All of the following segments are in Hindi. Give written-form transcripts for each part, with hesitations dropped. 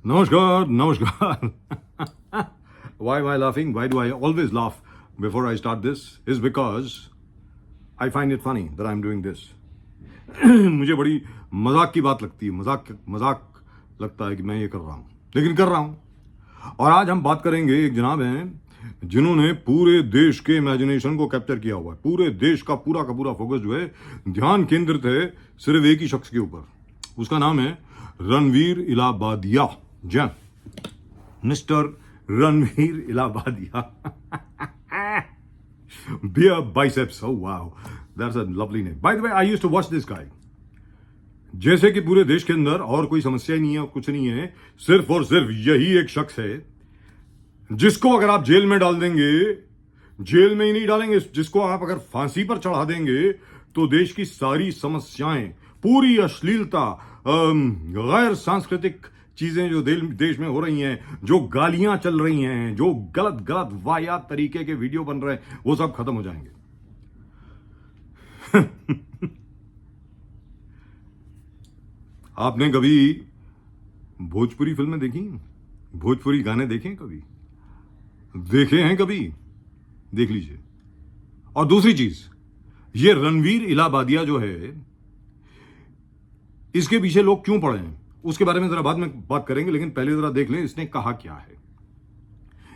Namaskar, namaskar. Why am I laughing? Why do I always laugh before I start this? Is because I find it funny that I'm doing this. मुझे बड़ी मजाक की बात लगती है, मजाक लगता है कि मैं ये कर रहा हूं, लेकिन कर रहा हूं। और आज हम बात करेंगे, एक जनाब हैं जिन्होंने पूरे देश के इमेजिनेशन को कैप्चर किया हुआ है। पूरे देश का पूरा फोकस जो है, ध्यान केंद्रित है सिर्फ एक ही शख्स के ऊपर। उसका नाम है रणवीर इलाहाबादिया। जी, mister Ranveer Allahbadia. Beer biceps. Oh wow, that's a lovely name. By the way, I used to watch this guy. जैसे कि पूरे देश के अंदर और कोई समस्या नहीं है, कुछ नहीं है, सिर्फ और सिर्फ यही एक शख्स है जिसको अगर आप जेल में डाल देंगे, जेल में ही नहीं डालेंगे, जिसको आप अगर फांसी पर चढ़ा देंगे तो देश की सारी समस्याएं, पूरी अश्लीलता, गैर सांस्कृतिक चीजें जो देश में हो रही हैं, जो गालियां चल रही हैं, जो गलत वाहियात तरीके के वीडियो बन रहे हैं, वो सब खत्म हो जाएंगे। आपने कभी भोजपुरी फिल्में देखी? भोजपुरी गाने देखे कभी? देखे हैं कभी? देख लीजिए। और दूसरी चीज, ये रणवीर इलाहाबादिया जो है, इसके पीछे लोग क्यों पड़े हैं उसके बारे में जरा बाद में बात करेंगे, लेकिन पहले जरा देख लें इसने कहा क्या है।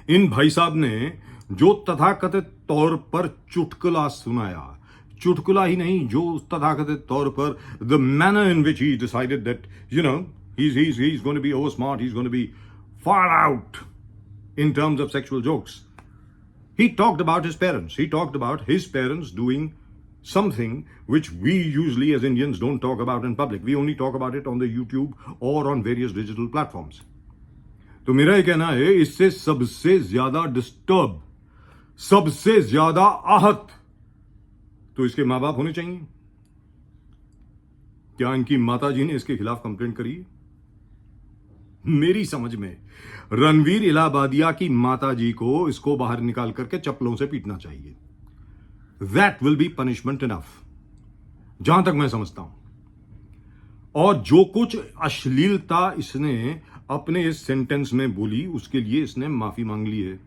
इन भाई साहब ने जो तथाकथित तौर पर चुटकुला सुनाया, चुटकुला ही नहीं, जो तथाकथित तौर पर the manner in which he decided that he's going to be over smart, he's going to be far out in terms of sexual jokes. He talked about his parents. He talked about his parents doing something which we usually as Indians don't talk about in public. We only talk about it on the YouTube or on various digital platforms. तो मेरा ये कहना है, इससे सबसे ज्यादा डिस्टर्ब, सबसे ज्यादा आहत तो इसके मां बाप होने चाहिए। क्या इनकी माताजी ने इसके खिलाफ कंप्लेंट करी? मेरी समझ में रणवीर इलाहाबादिया की माताजी को इसको बाहर निकाल करके चप्पलों से पीटना चाहिए। That will be punishment enough, जहां तक मैं समझता हूं। और जो कुछ अश्लीलता इसने अपने इस सेंटेंस में बोली, उसके लिए इसने माफी मांग ली है।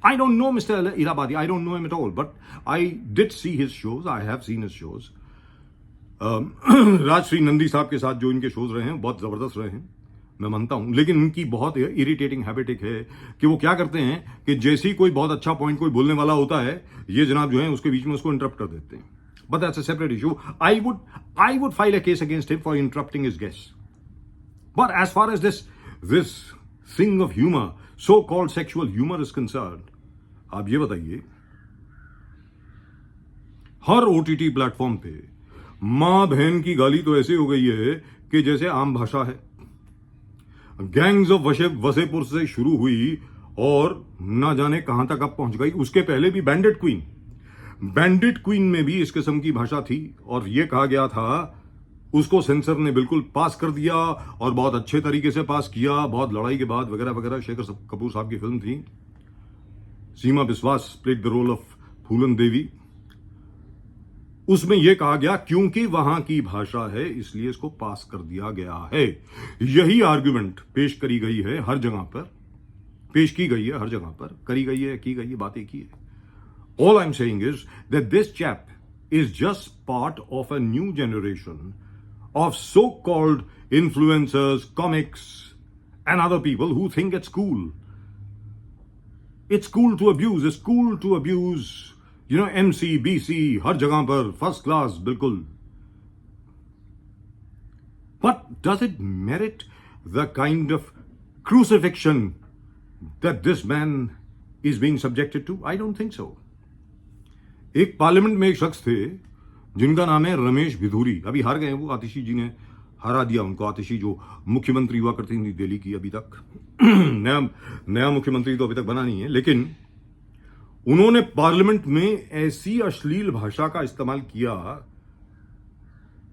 I don't know Mr. Illahabadi, I don't know him at all, but I did see his shows, I have seen his shows. Rajshree Nandi साहब के साथ जो इनके शोज रहे हैं, बहुत जबरदस्त रहे हैं, मैं मानता हूं। लेकिन उनकी बहुत इरिटेटिंग हैबिट एक है कि वो क्या करते हैं कि जैसे ही कोई बहुत अच्छा पॉइंट कोई बोलने वाला होता है, ये जनाब जो है उसके बीच में उसको इंटरप्ट कर देते हैं। But that's a separate issue. I would file a case against him for interrupting his guest. But as far as this thing of humour, so called sexual humour is concerned, आप ये बताइए, हर ओटीटी प्लेटफॉर्म पे मां बहन की गाली तो ऐसे हो गई है कि जैसे आम भाषा है। गैंग्स ऑफ वसेपुर से शुरू हुई और ना जाने कहां तक अब पहुंच गई। उसके पहले भी बैंडिट क्वीन में भी इस किस्म की भाषा थी, और यह कहा गया था, उसको सेंसर ने बिल्कुल पास कर दिया, और बहुत अच्छे तरीके से पास किया, बहुत लड़ाई के बाद वगैरह वगैरह। शेखर कपूर साहब की फिल्म थी, सीमा बिस्वास प्लेड द रोल ऑफ फूलन देवी। उसमें यह कहा गया क्योंकि वहां की भाषा है इसलिए इसको पास कर दिया गया है। यही आर्गुमेंट पेश करी गई है हर जगह पर, पेश की गई है हर जगह पर, करी गई है, की गई है, बातें की है। All I am saying is that this chap is just part of a new generation of so called influencers, comics and other people who think it's cool. It's cool to abuse, it's cool to abuse, MC, BC, हर जगह पर फर्स्ट क्लास, बिल्कुल। But does it merit the kind of crucifixion that this man is being subjected to? I don't think so. एक पार्लियामेंट में एक शख्स थे जिनका नाम है रमेश भिधूरी। अभी हार गए वो, आतिशी जी ने हरा दिया उनको। आतिशी जो मुख्यमंत्री हुआ करती थी दिल्ली की, अभी तक नया मुख्यमंत्री तो अभी तक बना नहीं है, लेकिन उन्होंने पार्लियामेंट में ऐसी अश्लील भाषा का इस्तेमाल किया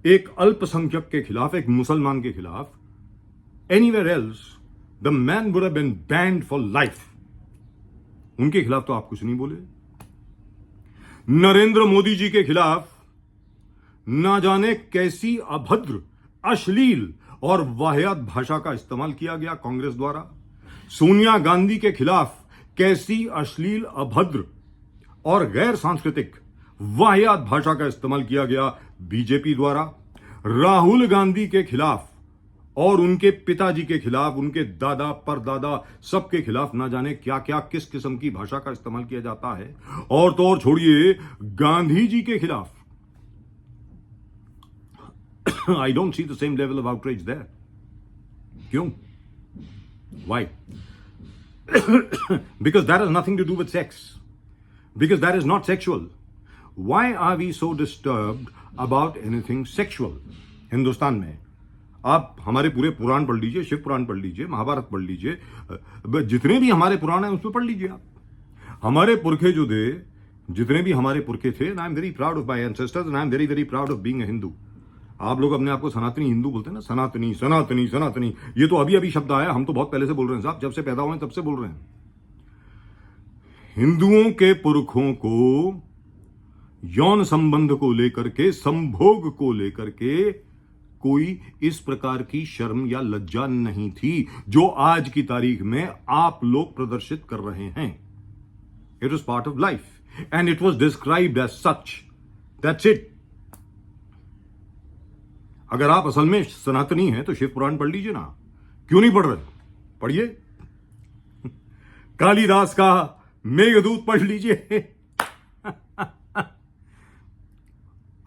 एक अल्पसंख्यक के खिलाफ, एक मुसलमान के खिलाफ। Anywhere else the man would have been banned for life. उनके खिलाफ तो आप कुछ नहीं बोले। नरेंद्र मोदी जी के खिलाफ ना जाने कैसी अभद्र, अश्लील और वाहियात भाषा का इस्तेमाल किया गया कांग्रेस द्वारा। सोनिया गांधी के खिलाफ कैसी अश्लील, अभद्र और गैर सांस्कृतिक वाहियात भाषा का इस्तेमाल किया गया बीजेपी द्वारा। राहुल गांधी के खिलाफ और उनके पिताजी के खिलाफ, उनके दादा परदादा सबके खिलाफ ना जाने क्या क्या किस किस्म की भाषा का इस्तेमाल किया जाता है। और तो और छोड़िए, गांधी जी के खिलाफ I don't see the same level of outrage there. क्यों? Why? Because that has nothing to do with sex. Because that is not sexual. Why are we so disturbed about anything sexual? Hindustan में आप हमारे पूरे पुराण पढ़ लीजिए, शिव पुराण पढ़ लीजिए, महाभारत पढ़ लीजिए, जितने भी हमारे पुराण हैं उसमें पढ़ लीजिए आप। हमारे पुरखे जो थे, जितने भी हमारे पुरखे थे, and I am very proud of my ancestors and I am very very proud of being a Hindu. आप लोग अपने आप को सनातनी हिंदू बोलते हैं ना, सनातनी सनातनी सनातनी, ये तो अभी अभी शब्द आया, हम तो बहुत पहले से बोल रहे हैं साहब, जब से पैदा हुए तब से बोल रहे हैं। हिंदुओं के पुरखों को यौन संबंध को लेकर के, संभोग को लेकर के कोई इस प्रकार की शर्म या लज्जा नहीं थी जो आज की तारीख में आप लोग प्रदर्शित कर रहे हैं। It was part of life and it was described as such. That's it. अगर आप असल में सनातनी हैं तो शिव पुराण पढ़ लीजिए ना, क्यों नहीं पढ़ रहे? पढ़िए। कालिदास का मेघदूत पढ़ लीजिए।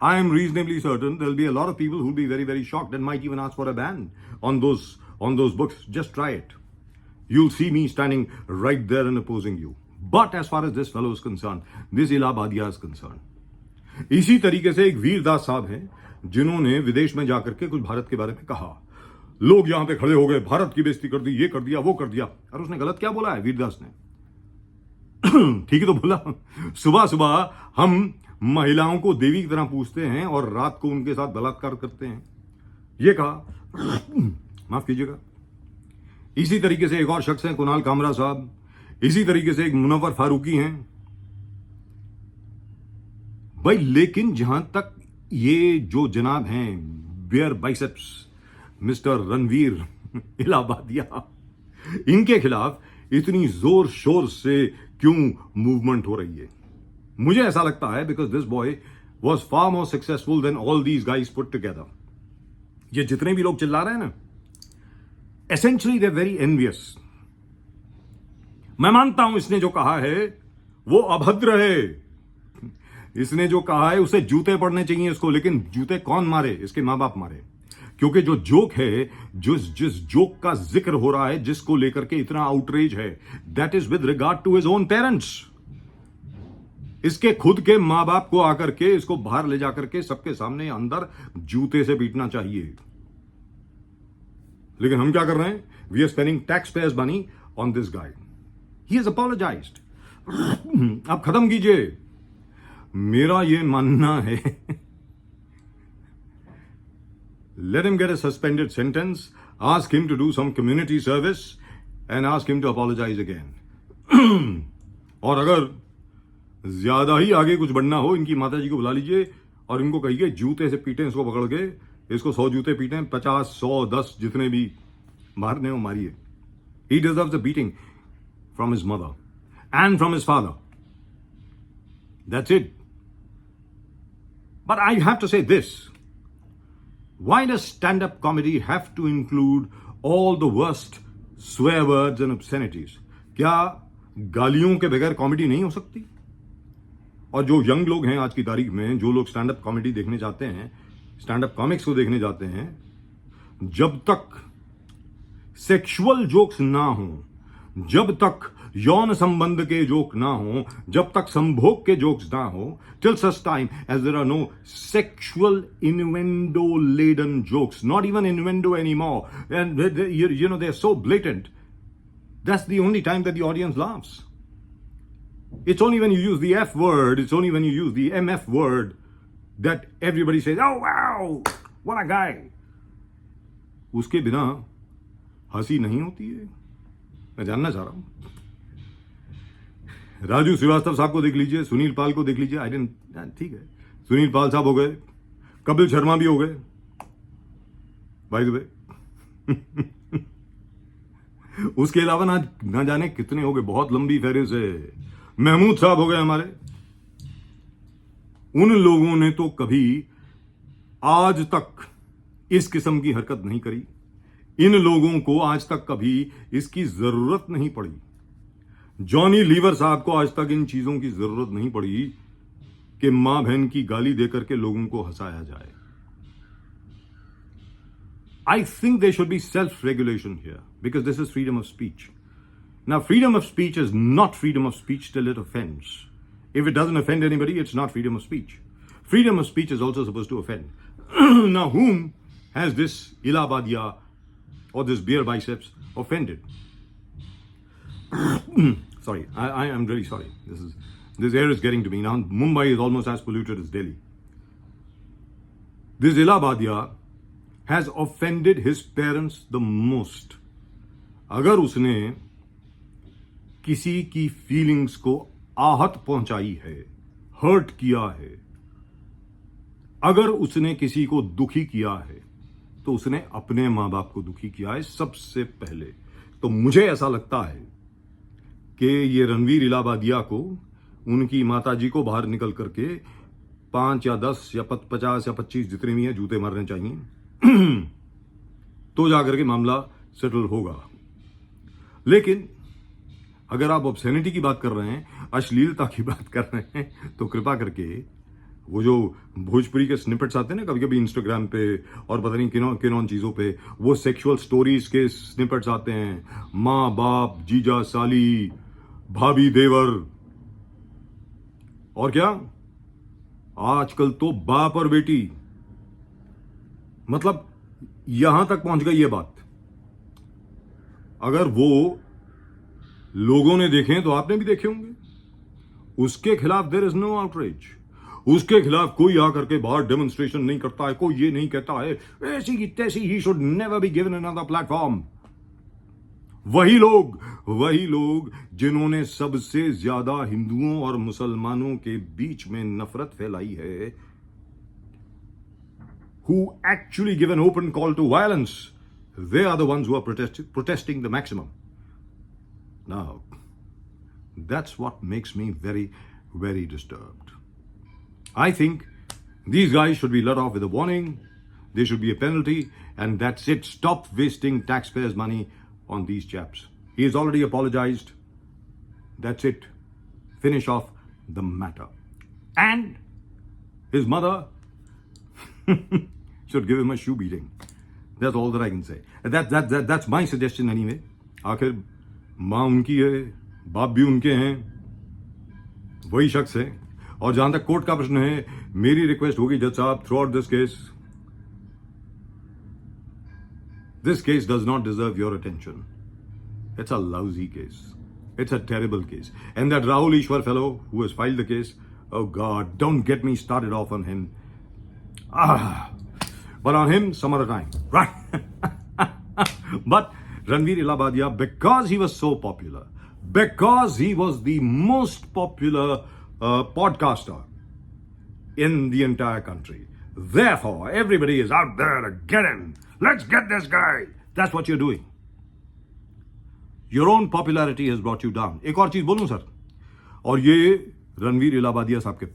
I am reasonably certain there'll be a lot of people who'll be very, very shocked and might even ask for a ban on those books. Just try it. You'll see me standing right there and opposing you. But as far as this fellow is concerned, this Ilhabadiya is concerned. इसी तरीके से एक वीरदास साहब हैं जिन्होंने विदेश में जाकर के कुछ भारत के बारे में कहा। लोग यहां पे खड़े हो गए, भारत की बेइज्जती कर दी, ये कर दिया, वो कर दिया। और उसने गलत क्या बोला है वीरदास ने? ठीक ही तो बोला। सुबह सुबह हम महिलाओं को देवी की तरह पूछते हैं और रात को उनके साथ बलात्कार करते हैं, ये कहा। माफ कीजिएगा। इसी तरीके से एक और शख्स हैं कुणाल कामरा साहब, इसी तरीके से एक मुनव्वर फारूकी हैं भाई। लेकिन जहां तक ये जो जनाब हैं Beer Biceps mister Ranveer Allahbadia, इनके खिलाफ इतनी जोर शोर से क्यों मूवमेंट हो रही है? मुझे ऐसा लगता है because this boy was far more successful than all these guys put together. ये जितने भी लोग चिल्ला रहे हैं ना, एसेंशियली दे वेरी एनवियस। मैं मानता हूं इसने जो कहा है वो अभद्र है, इसने जो कहा है उसे जूते पड़ने चाहिए इसको, लेकिन जूते कौन मारे? इसके मां बाप मारे। क्योंकि जो जोक है, जिस जोक का जिक्र हो रहा है, जिसको लेकर के इतना आउटरेज है, that is with regard to his own parents. इसके खुद के मां बाप को आकर के इसको बाहर ले जाकर के सबके सामने अंदर जूते से पीटना चाहिए। लेकिन हम क्या कर रहे हैं? We are spending tax payers money on this guy. He is apologised. अब खत्म कीजिए। मेरा ये मानना है let him get a suspended sentence, ask him to do some community service and ask him to apologize again। और अगर ज्यादा ही आगे कुछ बढ़ना हो, इनकी माता जी को बुला लीजिए और इनको कहिए जूते से पीटें इसको पकड़ के, इसको 100 जूते पीटें, 50, 100, 10 जितने भी मारने हो मारिए। He deserves a beating from his mother and from his father. That's it. But I have to say this. Why does stand-up comedy have to include all the worst swear words and obscenities? क्या गालियों के बगैर कॉमेडी नहीं हो सकती? और जो यंग लोग हैं आज की तारीख में, जो लोग स्टैंड अप कॉमेडी देखने जाते हैं, स्टैंड अप कॉमिक्स को देखने जाते हैं, जब तक सेक्सुअल जोक्स ना हो, जब तक यौन संबंध के जोक ना हो, जब तक संभोग के जोक्स ना हो, till such time as there are no sexual innuendo laden jokes, not even innuendo anymore, and you know they're so blatant, that's the only time that the audience laughs. It's only when you use the F word, it's only when you use the MF word that everybody says, oh wow, what a guy. उसके बिना हंसी नहीं होती है। मैं जानना चाह रहा हूं। राजू श्रीवास्तव साहब को देख लीजिए, सुनील पाल को देख लीजिए। आई डिडंट, ठीक है, सुनील पाल साहब हो गए, कपिल शर्मा भी हो गए, बाय द वे। उसके अलावा ना जाने कितने हो गए, बहुत लंबी फहरिस्त है। महमूद साहब हो गए हमारे। उन लोगों ने तो कभी आज तक इस किस्म की हरकत नहीं करी। इन लोगों को आज तक कभी इसकी जरूरत नहीं पड़ी। जॉनी लीवर साहब को आज तक इन चीजों की जरूरत नहीं पड़ी कि मां बहन की गाली देकर के लोगों को हंसाया जाए। I think there should be self-regulation here because this is freedom of speech. Now, freedom of speech is not freedom of speech till it offends. If it doesn't offend anybody, it's not freedom of speech. Freedom of speech is also supposed to offend. Now, whom has this Ilabadia or this beer biceps offended? Sorry, I am really sorry. This air is getting to me now. Mumbai is almost as polluted as Delhi. This Ilabadia has offended his parents the most. अगर उसने किसी की फीलिंग्स को आहत पहुंचाई है, हर्ट किया है, अगर उसने किसी को दुखी किया है, तो उसने अपने मां बाप को दुखी किया है सबसे पहले। तो मुझे ऐसा लगता है कि ये रणवीर इलाहाबादिया को उनकी माताजी को बाहर निकल करके 5 या 10 या 50 या 25 जितने भी हैं जूते मारने चाहिए, तो जाकर के मामला सेटल होगा। लेकिन अगर आप ऑब्सेनिटी की बात कर रहे हैं, अश्लीलता की बात कर रहे हैं, तो कृपा करके वो जो भोजपुरी के स्निपेट्स आते हैं ना कभी कभी इंस्टाग्राम पे और पता नहीं किन चीजों पे, वो सेक्सुअल स्टोरीज के स्निपेट्स आते हैं, माँ बाप, जीजा साली, भाभी देवर, और क्या आजकल तो बाप और बेटी, मतलब यहां तक पहुंच गई ये बात। अगर वो लोगों ने देखे तो आपने भी देखे होंगे। उसके खिलाफ देयर इज नो आउटरीच। उसके खिलाफ कोई आकर के बाहर डेमोन्स्ट्रेशन नहीं करता है, कोई ये नहीं कहता है ऐसी की तैसी, he should never be given another platform. वही लोग जिन्होंने सबसे ज्यादा हिंदुओं और मुसलमानों के बीच में नफरत फैलाई है, who actually give an open call to violence, they are the ones who are protesting the maximum. Now, that's what makes me very, very disturbed. I think these guys should be let off with a warning. There should be a penalty, and that's it. Stop wasting taxpayers' money on these chaps. He has already apologized. That's it. Finish off the matter. And his mother should give him a shoe beating. That's all that I can say. That's my suggestion anyway. आखिर माँ उनकी है, बाप भी उनके हैं, वही शख्स है। और जहां तक कोर्ट का प्रश्न है, मेरी रिक्वेस्ट होगी जज साहब, through out this case does not deserve your attention. It's a lousy case. It's a terrible case. And that Rahul Ishwar fellow who has filed the case, oh God, don't get me started off on him. But on him some other time, right? But Ranveer Ilahabadia, because he was so popular, because he was the most popular podcaster in the entire country, therefore everybody is out there to get him. Let's get this guy. That's what you're doing. Your own popularity has brought you down. एक और चीज बोलूं सर, और ये रणवीर इलाहाबादिया साहब के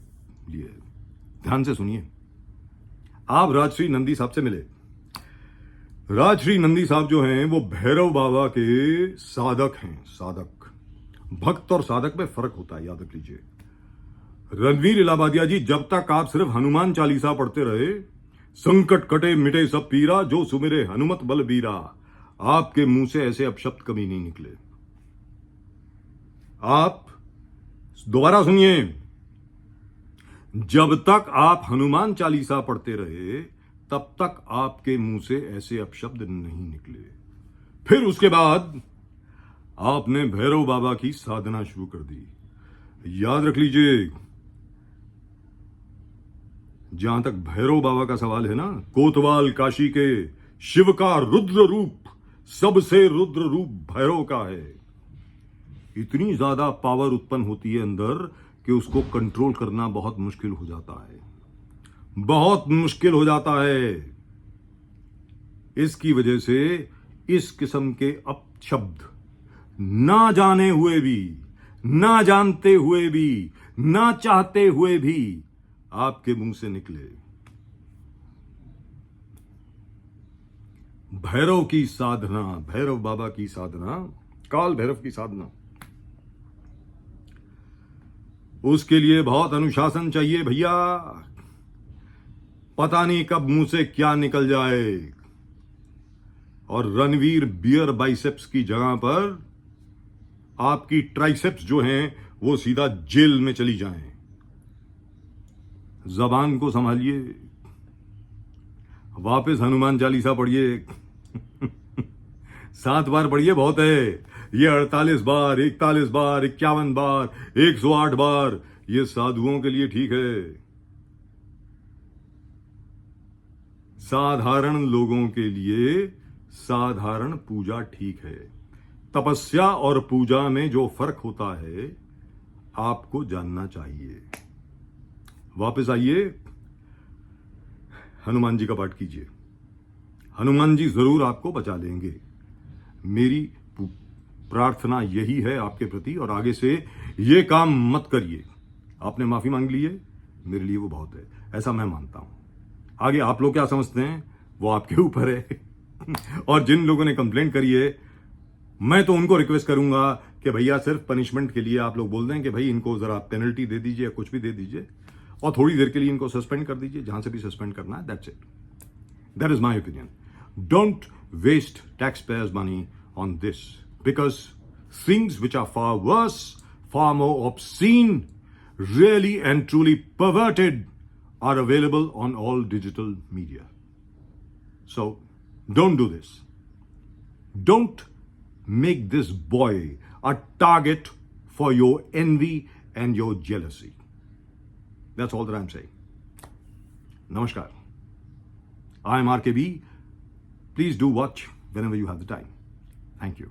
लिए ध्यान से सुनिए। आप राजश्री नंदी साहब से मिले। राजश्री नंदी साहब जो हैं वो भैरव बाबा के साधक हैं। साधक, भक्त और साधक में फर्क होता है, याद रख लीजिए। रणवीर इलाहाबादिया जी, जब तक आप सिर्फ हनुमान चालीसा पढ़ते रहे, संकट कटे मिटे सब पीरा, जो सुमिरे हनुमत बलबीरा, आपके मुंह से ऐसे अपशब्द कभी नहीं निकले। आप दोबारा सुनिए, जब तक आप हनुमान चालीसा पढ़ते रहे तब तक आपके मुंह से ऐसे अपशब्द नहीं निकले। फिर उसके बाद आपने भैरव बाबा की साधना शुरू कर दी। याद रख लीजिए, जहां तक भैरव बाबा का सवाल है ना, कोतवाल काशी के शिव का रुद्र रूप, सबसे रुद्र रूप भैरव का है। इतनी ज्यादा पावर उत्पन्न होती है अंदर कि उसको कंट्रोल करना बहुत मुश्किल हो जाता है, बहुत मुश्किल हो जाता है। इसकी वजह से इस किस्म के अपशब्द ना जाने हुए भी, ना जानते हुए भी, ना चाहते हुए भी आपके मुंह से निकले। भैरव की साधना, भैरव बाबा की साधना, काल भैरव की साधना, उसके लिए बहुत अनुशासन चाहिए भैया। पता नहीं कब मुंह से क्या निकल जाए और रणवीर बियर बाइसेप्स की जगह पर आपकी ट्राइसेप्स जो हैं वो सीधा जेल में चली जाएं। जबान को संभालिए, वापस हनुमान चालीसा पढ़िए 7 बार पढ़िए, बहुत है ये। 48 बार, 41 बार, 51 बार, 108 बार, ये साधुओं के लिए ठीक है। साधारण लोगों के लिए साधारण पूजा ठीक है। तपस्या और पूजा में जो फर्क होता है आपको जानना चाहिए। वापस आइए, हनुमान जी का पाठ कीजिए, हनुमान जी जरूर आपको बचा लेंगे। मेरी प्रार्थना यही है आपके प्रति, और आगे से ये काम मत करिए। आपने माफी मांग ली है, मेरे लिए वो बहुत है, ऐसा मैं मानता हूं। आगे आप लोग क्या समझते हैं वो आपके ऊपर है और जिन लोगों ने कंप्लेंट करी है, मैं तो उनको रिक्वेस्ट करूंगा कि भैया सिर्फ पनिशमेंट के लिए आप लोग बोल दें कि भाई इनको जरा पेनल्टी दे दीजिए या कुछ भी दे दीजिए, और थोड़ी देर के लिए इनको सस्पेंड कर दीजिए, जहां से भी सस्पेंड करना है। That's it, that is my opinion. Don't waste tax payers money on this, because things which are far worse, far more obscene, really and truly perverted are available on all digital media. So don't do this. Don't make this boy a target for your envy and your jealousy. That's all that I'm saying. Namaskar. I am RKB. Please do watch whenever you have the time. Thank you.